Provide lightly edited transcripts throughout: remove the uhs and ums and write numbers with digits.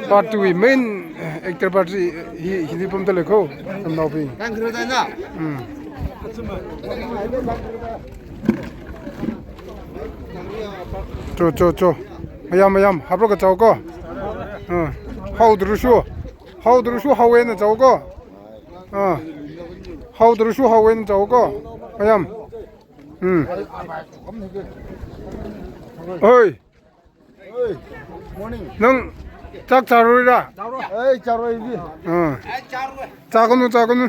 part 2 main actor part hindi pum tele ko am now being kan kiro na cho mayam habro ka chaw ko how dru shu how wen chaw ko how dru shu how wen chaw ko mayam oi morning nang 짝 자루라 에이 자로이비 작은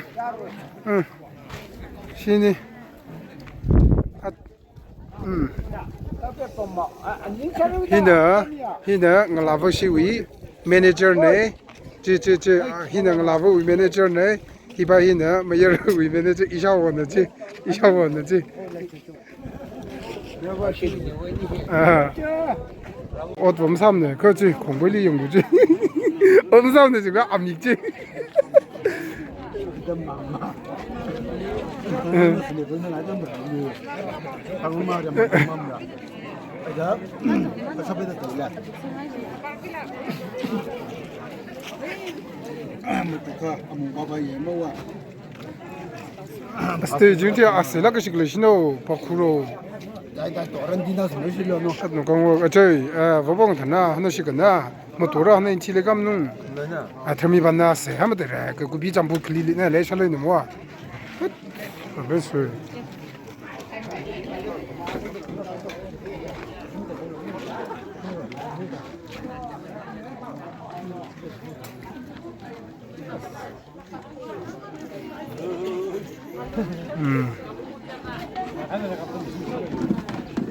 신이 히나 ngalavo siwi manager ne ji hina ngalavo manager ne hiba hina mayor wi manager ishawo ne ji 옷 범삼네 그렇지 공부리 연구지 엄삼네 지금 안 읽지 스테이지 아슬라 그 시글리시노 바쿠로 다이다 도란 디나스 메실려노 노강고 저희 버봉 타나 하나씩나 뭐 돌아 하나 인치레 감는 아 termi 반나세 하면들 그 구비 잠부 클리네 레샬레는 뭐야 그래서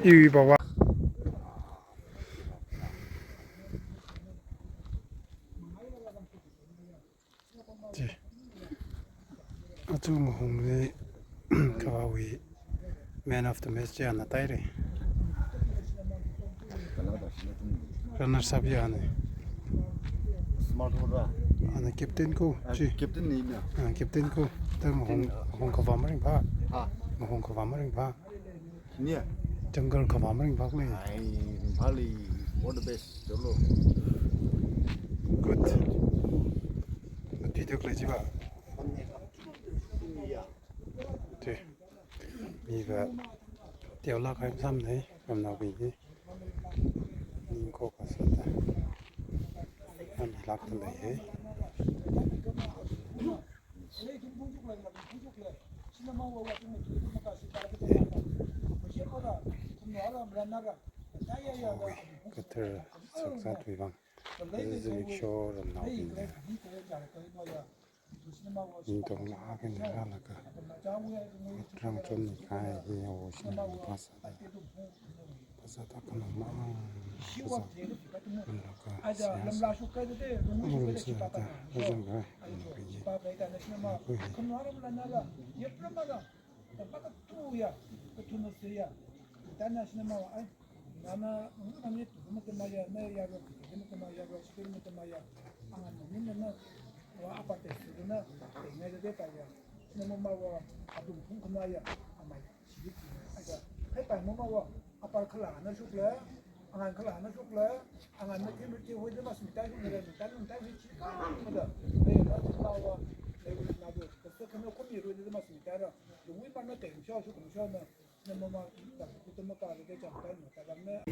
이 봐봐 아좀 홍리 가와위 man of the match 야 나타이레 러너 사비아네 스마트 호라 아나 캡틴 코 지 캡틴 니냐 캡틴 코 홍 커버링 봐 홍 커버링 봐 니야 정글 커버링 봐 그래 아이 발리 what the best 절로 good 뒤도 그러지 봐 네 이거 떼올라 가면 삼네 그럼 나오기 이거 갔었다 한 락던데 그들 석사 두방 즈믹쇼를 나오는데 인동 나가게 나가니까 그럼 좀 가야 오시는 봤어다 그는 막 그래서 그러니까 모르겠다 무슨 거 나나 아니 무슨 말이야 내 야가 무슨 말이야 무슨 말이야 아니면은 와 아파트에서는 내가 대파야 너무 마와 아동 공부마야 아마 지기 아가 해봐 뭐마와 아빠 클라나 죽래 안 클라나 죽래 안 느낌 느낌 호이드 맞습니다 내가 일단은 다시 치까 뭐다 내가 마와 내가 나도 그때 그냥 코미로 이제 맞습니다 너무 많은 대쇼 공쇼는 너무마 그때 뭐 가게 되지 않다 그다음에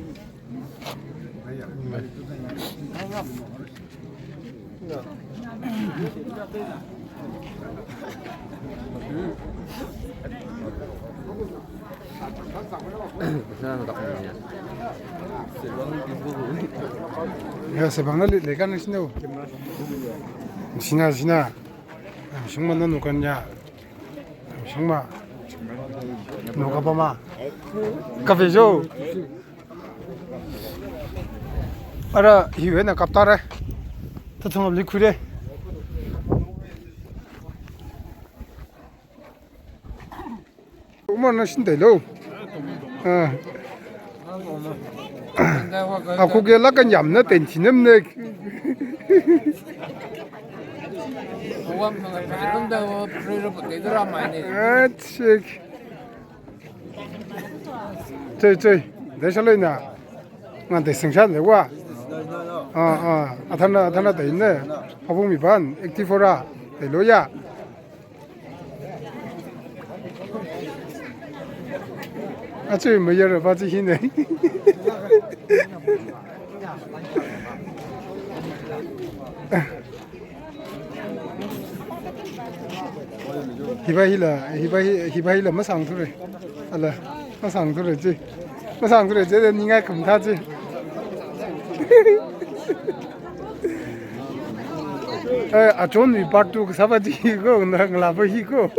야, 세방을 내가는 신호. 신아. 정말 너 누구냐? 정말. 누가 봐마. 카페 줘. 알아, 이외에는 갑다래. 터통업 리퀴래. 엄마는 신대로. 아, 고개 약간 얌나 땡치는데. 고감평을 그런다고 프로를 내더라 많이. 아치. 저기 내살려나. 나한테 생산 내고. 아타나 돼 있네. 화봉 미반 액티포라 로야. 아주 뭐여러 바지 힘네. 히바힐라 마상투레. 알라 마상투레지. 마상투레지 니가 금타지. John we part to Sabaji go Lava he go.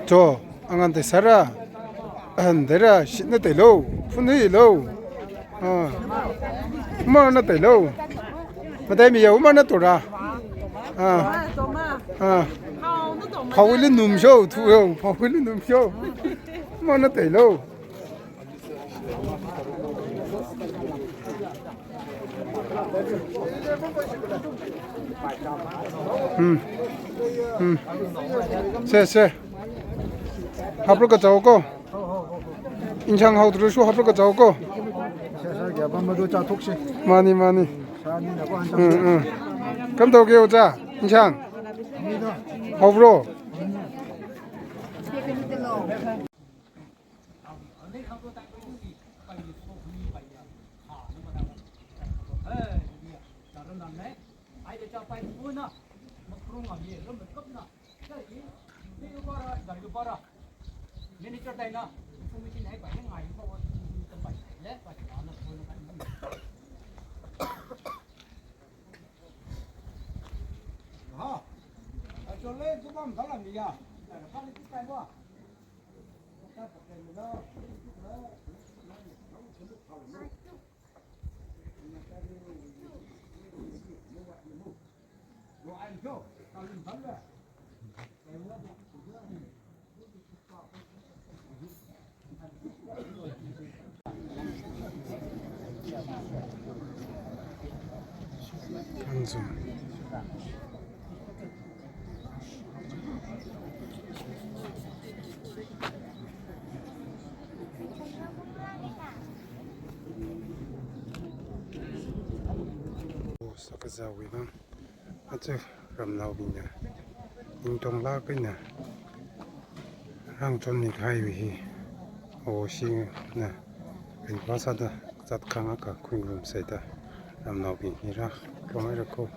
저 안한테 살아 안데라 신나 때로 푸네로 뭐나 때로 마다미야 우마나 또라 파울리 눔쇼 투요 파울리 눔쇼 뭐나 때로 세 합을 거 자고 인창 하고 들으시고 합을 거 자고 많이 그럼 더 오자 인창 합으로 Sakazawiban aja ramnau binya ingtong la kaina rang chon ni khai wi o sing na rin pasada zat khanga ka khungrum saida ramnau bi ni ra komai ra ko